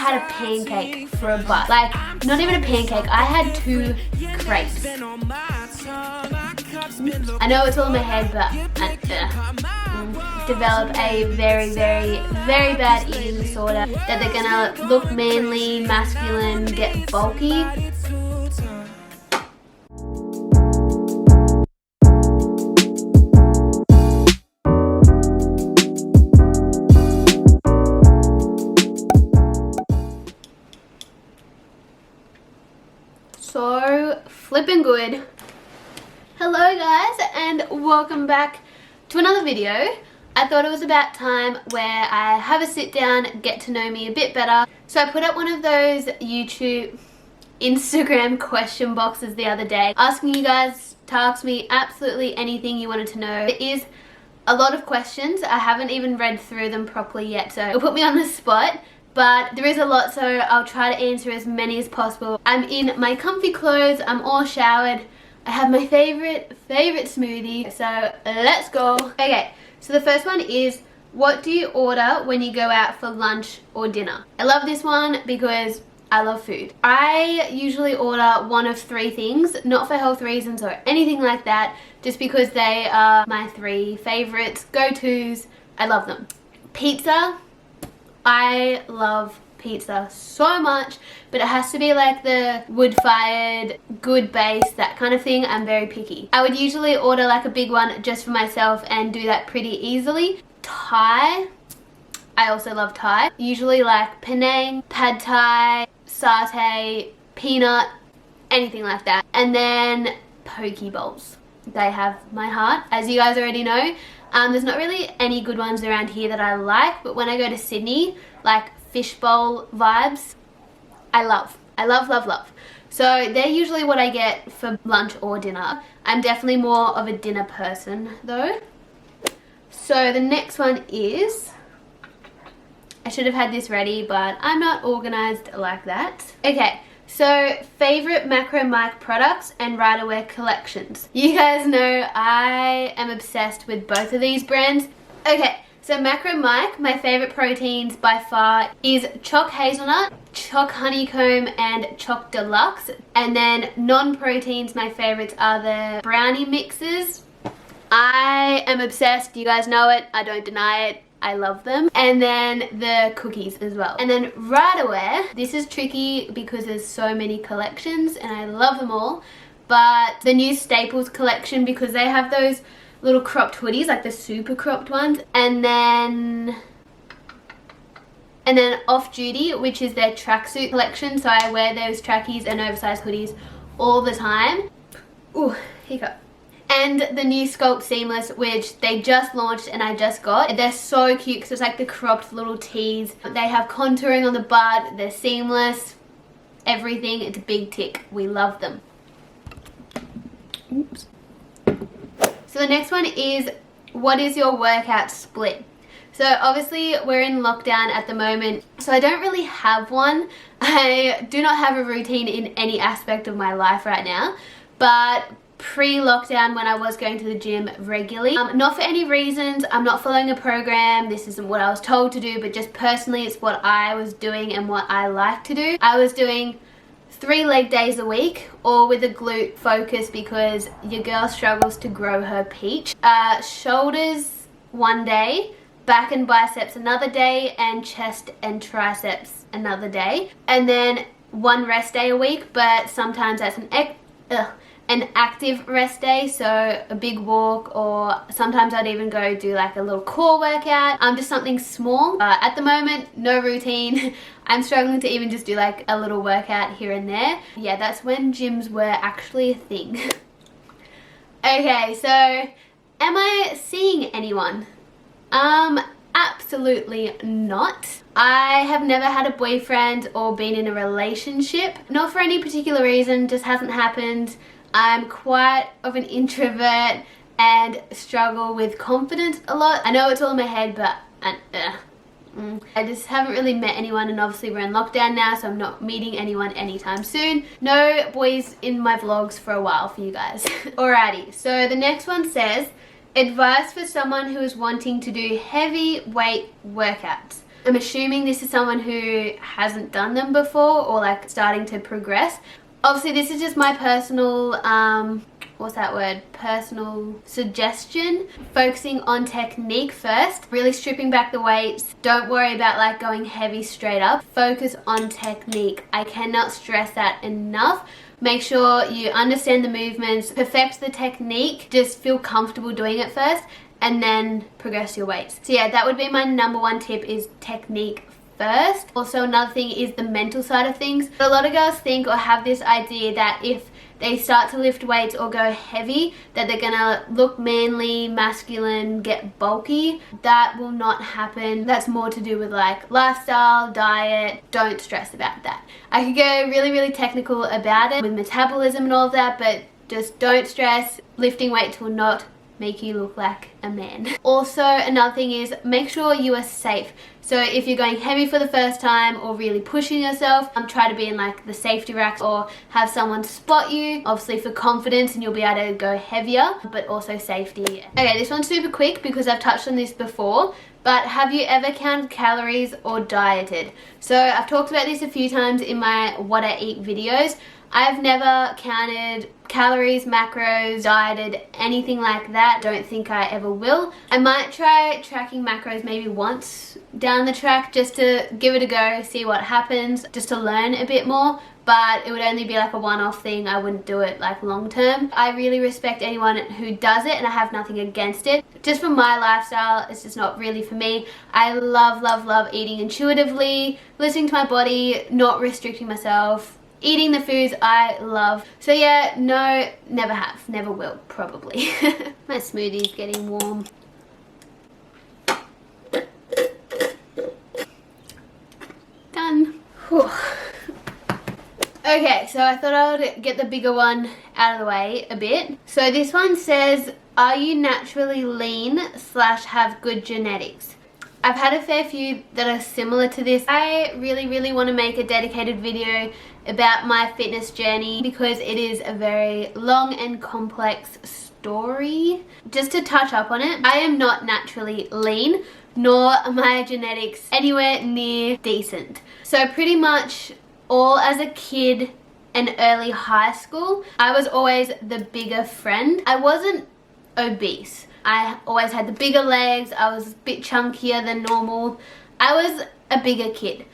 had a pancake for a bite. Like, not even a pancake, I had 2 crepes. I know it's all in my head, but develop a very, very, very bad eating disorder that they're gonna look manly, masculine, get bulky. So flipping good. Hello guys, and welcome back to another video. I thought it was about time where I have a sit down, get to know me a bit better. So I put up one of those Instagram question boxes the other day, asking you guys to ask me absolutely anything you wanted to know. It is a lot of questions. I haven't even read through them properly yet, so it'll put me on the spot. But there is a lot, so I'll try to answer as many as possible. I'm in my comfy clothes, I'm all showered. I have my favorite smoothie, so let's go. Okay, so the first one is, what do you order when you go out for lunch or dinner? I love this one because I love food. I usually order one of 3 things, not for health reasons or anything like that, just because they are my 3 favorites, go-tos. I love them. Pizza. I love pizza so much, but it has to be like the wood-fired, good base, that kind of thing. I'm very picky. I would usually order like a big one just for myself and do that pretty easily. Thai. I also love Thai. Usually like Penang, Pad Thai, satay, peanut, anything like that. And then poke bowls. They have my heart, as you guys already know. There's not really any good ones around here that I like, but when I go to Sydney, like fishbowl vibes, I love. So they're usually what I get for lunch or dinner. I'm definitely more of a dinner person though. So the next one is, I should have had this ready, but I'm not organized like that. Okay. So, favorite Macro Mike products and Riderwear collections. You guys know I am obsessed with both of these brands. Okay, so Macro Mike, my favorite proteins by far is Choc Hazelnut, Choc Honeycomb, and Choc Deluxe. And then non-proteins, my favorites are the brownie mixes. I am obsessed, you guys know it, I don't deny it. I love them. And then the cookies as well. And then Riderwear, this is tricky because there's so many collections and I love them all. But the new Staples collection, because they have those little cropped hoodies, like the super cropped ones. And then Off Duty, which is their tracksuit collection. So I wear those trackies and oversized hoodies all the time. Ooh, hiccup. And the new Sculpt Seamless, which they just launched and I just got. They're so cute because it's like the cropped little tees. They have contouring on the butt, they're seamless, everything. It's a big tick. We love them. Oops. So the next one is, what is your workout split? So obviously we're in lockdown at the moment, so I don't really have one. I do not have a routine in any aspect of my life right now, but pre-lockdown when I was going to the gym regularly, not for any reasons, I'm not following a program, this isn't what I was told to do, but just personally it's what I was doing and what I like to do. I was doing 3 leg days a week, all with a glute focus because your girl struggles to grow her peach. Shoulders one day, back and biceps another day, and chest and triceps another day. And then 1 rest day a week, but sometimes that's an active rest day, so a big walk, or sometimes I'd even go do like a little core workout, just something small. At the moment, no routine. I'm struggling to even just do like a little workout here and there. Yeah, that's when gyms were actually a thing. Okay, so am I seeing anyone? Absolutely not. I have never had a boyfriend or been in a relationship. Not for any particular reason, just hasn't happened. I'm quite of an introvert and struggle with confidence a lot. I know it's all in my head, but I just haven't really met anyone, and obviously we're in lockdown now, so I'm not meeting anyone anytime soon. No boys in my vlogs for a while for you guys. Alrighty, so the next one says, advice for someone who is wanting to do heavy weight workouts. I'm assuming this is someone who hasn't done them before or like starting to progress. Obviously this is just my personal what's that word, personal suggestion. Focusing on technique first, really stripping back the weights. Don't worry about like going heavy straight up. Focus on technique. I cannot stress that enough. Make sure you understand the movements, perfect the technique, just feel comfortable doing it first, and then progress your weights. So yeah, that would be my number one tip, is technique first. Also, another thing is the mental side of things. A lot of girls think or have this idea that if they start to lift weights or go heavy, that they're gonna look manly, masculine, get bulky. That will not happen. That's more to do with like lifestyle, diet. Don't stress about that. I could go really technical about it with metabolism and all of that, but just don't stress. Lifting weights will not make you look like a man. Also, another thing is make sure you are safe. So if you're going heavy for the first time or really pushing yourself, try to be in like the safety racks or have someone spot you, obviously for confidence, and you'll be able to go heavier, but also safety. Okay, this one's super quick because I've touched on this before, but have you ever counted calories or dieted? So I've talked about this a few times in my what I eat videos. I've never counted calories, macros, dieted, anything like that. Don't think I ever will. I might try tracking macros maybe once down the track just to give it a go, see what happens, just to learn a bit more. But it would only be like a one-off thing. I wouldn't do it like long term. I really respect anyone who does it, and I have nothing against it. Just for my lifestyle, it's just not really for me. I love eating intuitively, listening to my body, not restricting myself, eating the foods I love. So yeah, no, never have, never will, probably. My smoothie's getting warm. Done. Whew. Okay, so I thought I would get the bigger one out of the way a bit. So this one says, are you naturally lean / have good genetics? I've had a fair few that are similar to this. I really want to make a dedicated video about my fitness journey because it is a very long and complex story. Just to touch up on it, I am not naturally lean, nor are my genetics anywhere near decent. So pretty much all as a kid and early high school, I was always the bigger friend. I wasn't obese. I always had the bigger legs. I was a bit chunkier than normal. I was a bigger kid.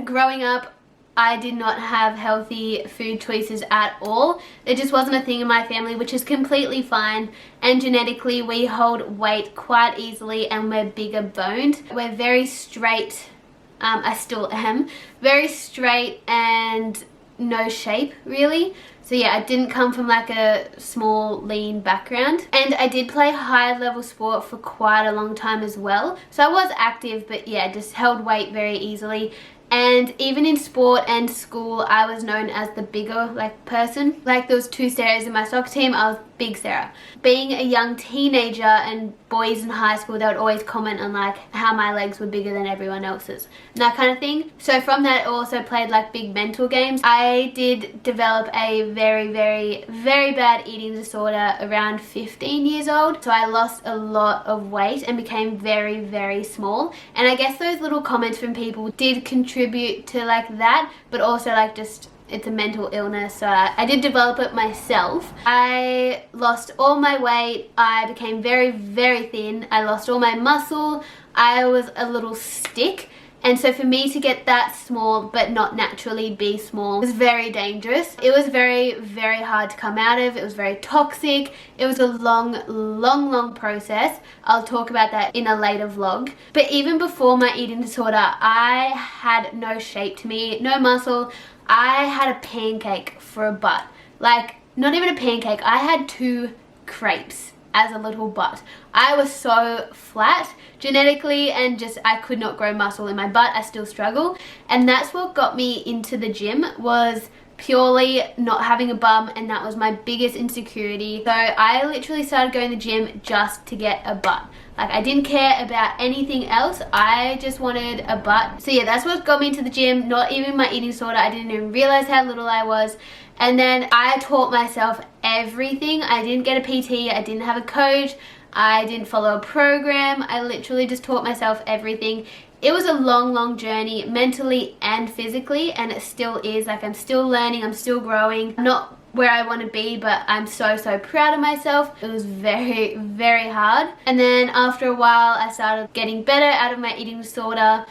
Growing up, I did not have healthy food choices at all. It just wasn't a thing in my family, which is completely fine. And genetically, we hold weight quite easily and we're bigger boned. We're very straight. I still am. Very straight and no shape, really. So yeah, I didn't come from like a small, lean background. And I did play high level sport for quite a long time as well. So I was active, but yeah, just held weight very easily. And even in sport and school, I was known as the bigger person. Like there was two Sarahs in my soccer team, I was Big Sarah. Being a young teenager and boys in high school, they would always comment on like how my legs were bigger than everyone else's and that kind of thing. So from that, I also played like big mental games. I did develop a very bad eating disorder around 15 years old. So I lost a lot of weight and became very small. And I guess those little comments from people did contribute to like that, but also like just it's a mental illness, so I did develop it myself. I lost all my weight. I became very thin. I lost all my muscle. I was a little stick. And so for me to get that small but not naturally be small was very dangerous. It was very hard to come out of. It was very toxic. It was a long process. I'll talk about that in a later vlog. But even before my eating disorder, I had no shape to me, no muscle. I had a pancake for a butt. Like, not even a pancake. I had 2 crepes as a little butt. I was so flat genetically, and just I could not grow muscle in my butt. I still struggle, and that's what got me into the gym, was purely not having a bum, and that was my biggest insecurity. So I literally started going to the gym just to get a butt. Like, I didn't care about anything else. I just wanted a butt. So yeah, that's what got me into the gym. Not even my eating disorder. I didn't even realize how little I was. And then I taught myself everything. I didn't get a PT. I didn't have a coach. I didn't follow a program. I literally just taught myself everything. it was a long journey mentally and physically, and it still is. Like, I'm still learning, I'm still growing. I'm not where I want to be, but I'm so proud of myself. It was very hard. And then after a while I started getting better out of my eating disorder,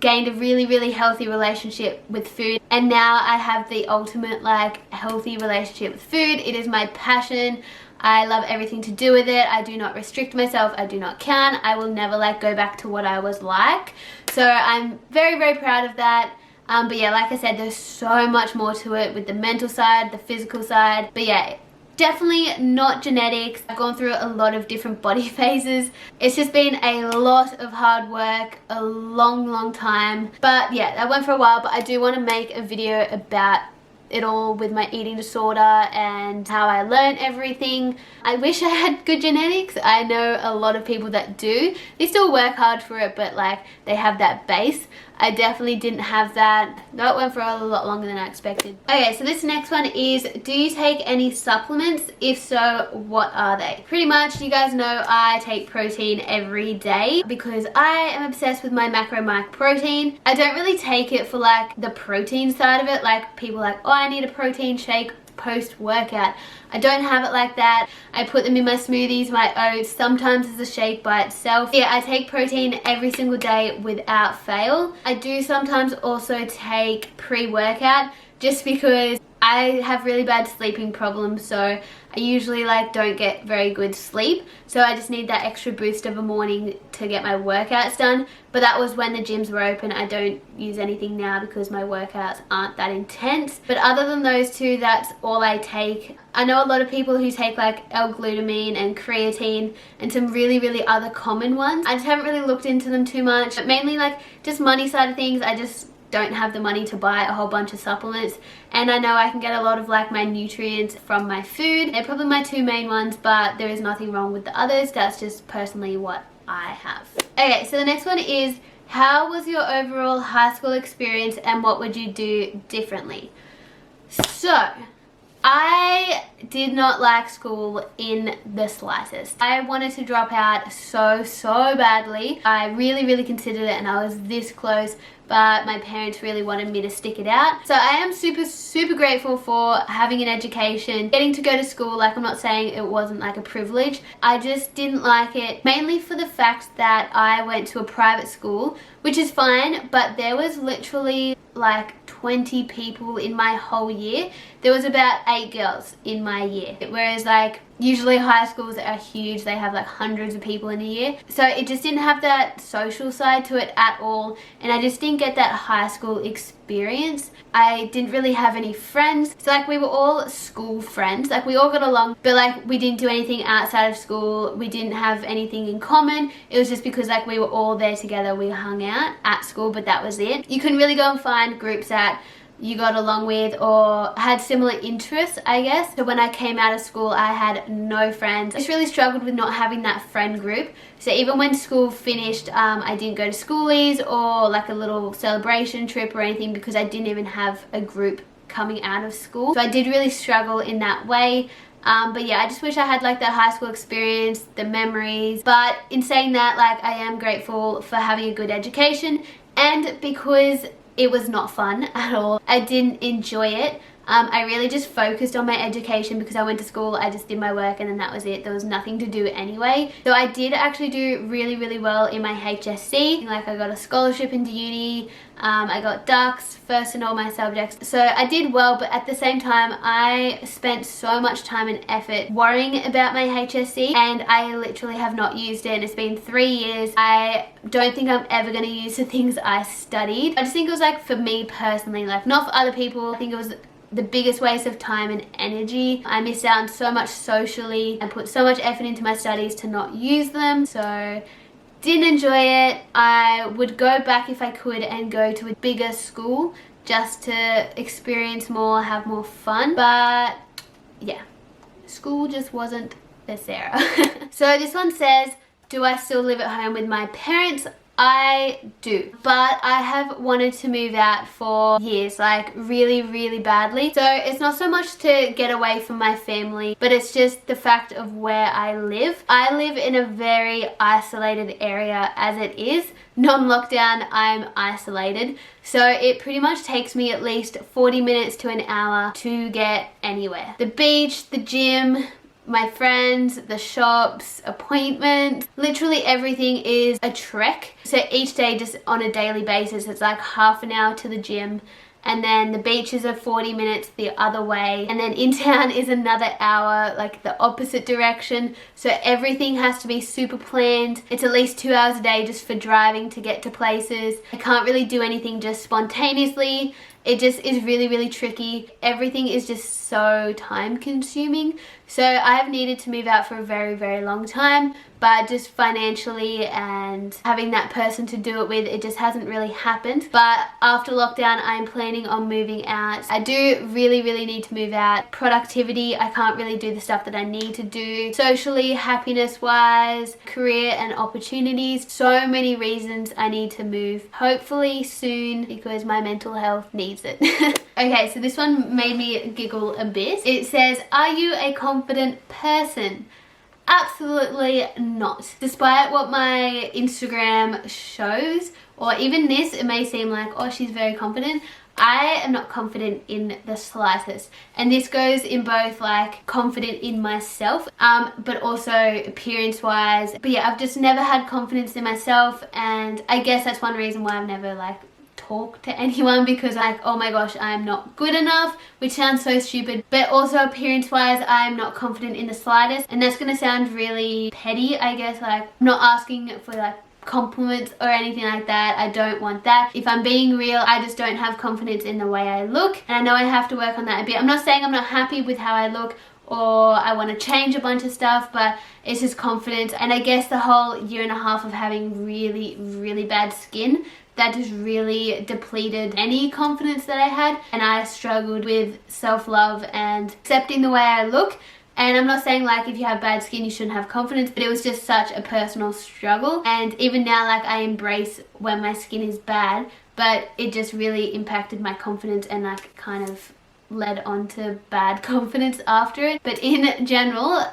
gained a really healthy relationship with food, and now I have the ultimate like healthy relationship with food. It is my passion. I love everything to do with it. I do not restrict myself. I do not count. I will never like go back to what I was like. So I'm very proud of that. But yeah, like I said, there's so much more to it with the mental side, the physical side. But yeah, definitely not genetics. I've gone through a lot of different body phases. It's just been a lot of hard work, a long time. But yeah, that went for a while, but I do want to make a video about it all with my eating disorder and how I learned everything. I wish I had good genetics. I know a lot of people that do. They still work hard for it, but like they have that base. I definitely didn't have that. That went for a lot longer than I expected. Okay, so this next one is, do you take any supplements? If so, what are they? Pretty much, you guys know I take protein every day because I am obsessed with my macro protein. I don't really take it for like the protein side of it. Like people are like, oh, I need a protein shake post-workout. I don't have it like that. I put them in my smoothies, my oats, sometimes as a shake by itself. Yeah, I take protein every single day without fail. I do sometimes also take pre-workout just because I have really bad sleeping problems, so I usually like don't get very good sleep, so I just need that extra boost of a morning to get my workouts done. But that was when the gyms were open. I don't use anything now because my workouts aren't that intense. But other than those two, that's all I take. I know a lot of people who take like L-glutamine and creatine and some really other common ones. I just haven't really looked into them too much, but mainly like just money side of things. I just don't have the money to buy a whole bunch of supplements, and I know I can get a lot of like my nutrients from my food. They're probably my two main ones, but there is nothing wrong with the others. That's just personally what I have. Okay, so the next one is, how was your overall high school experience and what would you do differently? So I did not like school in the slightest. I wanted to drop out so badly. I really considered it, and I was this close, but my parents really wanted me to stick it out. So I am super grateful for having an education, getting to go to school. Like, I'm not saying it wasn't like a privilege. I just didn't like it, mainly for the fact that I went to a private school, which is fine, but there was literally like 20 people in my whole year. There was about 8 girls in my year, whereas like usually high schools are huge. They have like hundreds of people in a year, so it just didn't have that social side to it at all, and I just didn't get that high school experience. I didn't really have any friends, so like we were all school friends, like we all got along, but like we didn't do anything outside of school. We didn't have anything in common. It was just because like we were all there together, we hung out at school, but that was it. You couldn't really go and find groups that you got along with or had similar interests, I guess. So when I came out of school, I had no friends. I just really struggled with not having that friend group. So even when school finished, I didn't go to schoolies or like a little celebration trip or anything because I didn't even have a group coming out of school. So I did really struggle in that way. But yeah, I just wish I had like that high school experience, the memories. But in saying that, like I am grateful for having a good education, and because it was not fun at all. I didn't enjoy it. I really just focused on my education because I went to school, I just did my work, and then that was it. There was nothing to do anyway. So I did actually do really well in my HSC. Like I got a scholarship into uni, I got ducks, first in all my subjects. So I did well, but at the same time, I spent so much time and effort worrying about my HSC, and I literally have not used it, and it's been 3 years. I don't think I'm ever gonna use the things I studied. I just think it was like for me personally, like not for other people. I think it was the biggest waste of time and energy. I missed out on so much socially and put so much effort into my studies to not use them. So didn't enjoy it. I would go back if I could and go to a bigger school just to experience more, have more fun. But yeah, school just wasn't the Sarah. So this one says, do I still live at home with my parents? I do, but I have wanted to move out for years, like really, really badly. So it's not so much to get away from my family, but it's just the fact of where I live. I live in a very isolated area as it is. Non-lockdown, I'm isolated. So it pretty much takes me at least 40 minutes to an hour to get anywhere. The beach, the gym, my friends, the shops, appointments, literally everything is a trek. So each day, just on a daily basis, it's like half an hour to the gym, and then the beaches are 40 minutes the other way, and then in town is another hour, like the opposite direction. So everything has to be super planned. It's at least 2 hours a day just for driving to get to places. I can't really do anything just spontaneously. It just is really, really tricky. Everything is just so time consuming. So I have needed to move out for a very, very long time, but just financially and having that person to do it with, it just hasn't really happened. But after lockdown, I'm planning on moving out. I do really, really need to move out. Productivity, I can't really do the stuff that I need to do. Socially, happiness-wise, career and opportunities. So many reasons I need to move. Hopefully soon, because my mental health needs it. Okay, so this one made me giggle a bit. It says, are you a confident person? Absolutely not. Despite what my Instagram shows, or even this, it may seem like, oh, she's very confident. I am not confident in the slightest. And this goes in both like confident in myself, but also appearance wise. But yeah, I've just never had confidence in myself, and I guess that's one reason why I've never like talk to anyone, because like, oh my gosh, I'm not good enough, which sounds so stupid. But also appearance wise, I'm not confident in the slightest, and that's gonna sound really petty, I guess. Like, I'm not asking for like compliments or anything like that. I don't want that. If I'm being real, I just don't have confidence in the way I look, and I know I have to work on that a bit. I'm not saying I'm not happy with how I look or I want to change a bunch of stuff, but it's just confidence. And I guess the whole year and a half of having really, really bad skin, that just really depleted any confidence that I had, and I struggled with self-love and accepting the way I look. And I'm not saying like if you have bad skin you shouldn't have confidence, but it was just such a personal struggle. And even now, like, I embrace when my skin is bad, but it just really impacted my confidence and like kind of led on to bad confidence after it. But in general,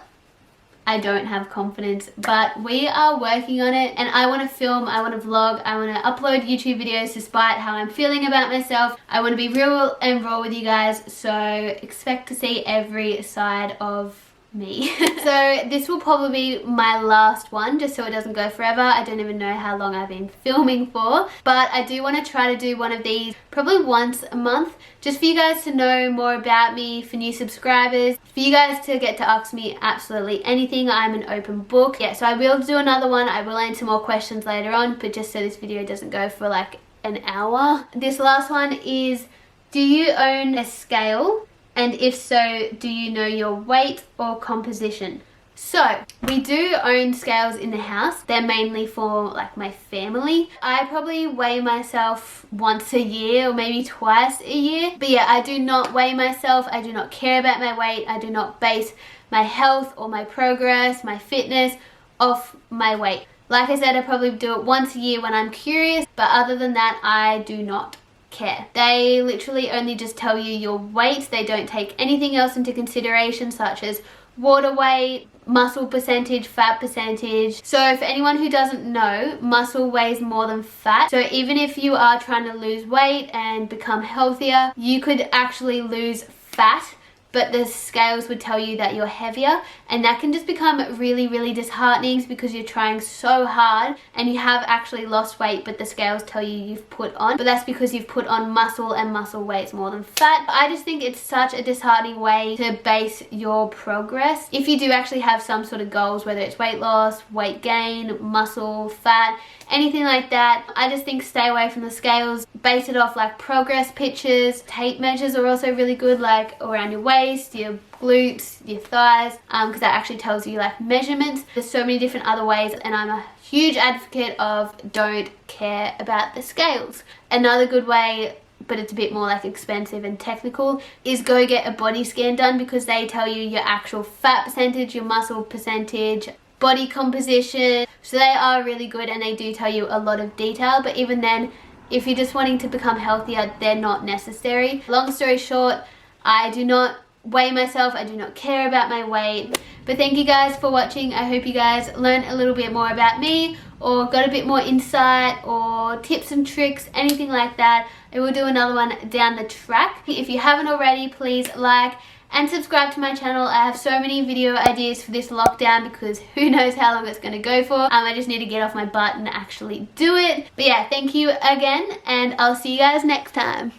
I don't have confidence, but we are working on it, and I want to film, I want to vlog, I want to upload YouTube videos despite how I'm feeling about myself. I want to be real and raw with you guys, so expect to see every side of me. So this will probably be my last one, just so it doesn't go forever. I don't even know how long I've been filming for, but I do want to try to do one of these probably once a month, just for you guys to know more about me, for new subscribers, for you guys to get to ask me absolutely anything. I'm an open book. Yeah, so I will do another one. I will answer more questions later on, but just so this video doesn't go for like an hour. This last one is, do you own a scale? And if so, do you know your weight or composition? So, we do own scales in the house. They're mainly for like my family. I probably weigh myself once a year or maybe twice a year. But yeah, I do not weigh myself. I do not care about my weight. I do not base my health or my progress, my fitness off my weight. Like I said, I probably do it once a year when I'm curious, but other than that, I do not care. They literally only just tell you your weight. They don't take anything else into consideration, such as water weight, muscle percentage, fat percentage. So for anyone who doesn't know, muscle weighs more than fat. So even if you are trying to lose weight and become healthier, you could actually lose fat, but the scales would tell you that you're heavier, and that can just become really, really disheartening because you're trying so hard and you have actually lost weight, but the scales tell you you've put on. But that's because you've put on muscle, and muscle weighs more than fat. I just think it's such a disheartening way to base your progress. If you do actually have some sort of goals, whether it's weight loss, weight gain, muscle, fat, anything like that, I just think stay away from the scales. Base it off like progress pictures. Tape measures are also really good, like around your waist, your glutes, your thighs, because that actually tells you like measurements. There's so many different other ways, and I'm a huge advocate of don't care about the scales. Another good way, but it's a bit more like expensive and technical, is go get a body scan done, because they tell you your actual fat percentage, your muscle percentage, body composition. So they are really good and they do tell you a lot of detail, but even then, if you're just wanting to become healthier, they're not necessary. Long story short, I do not weigh myself, I do not care about my weight. But thank you guys for watching. I hope you guys learned a little bit more about me or got a bit more insight or tips and tricks, anything like that. I will do another one down the track. If you haven't already, please like and subscribe to my channel. I have so many video ideas for this lockdown because who knows how long it's going to go for. I just need to get off my butt and actually do it. But yeah, thank you again and I'll see you guys next time.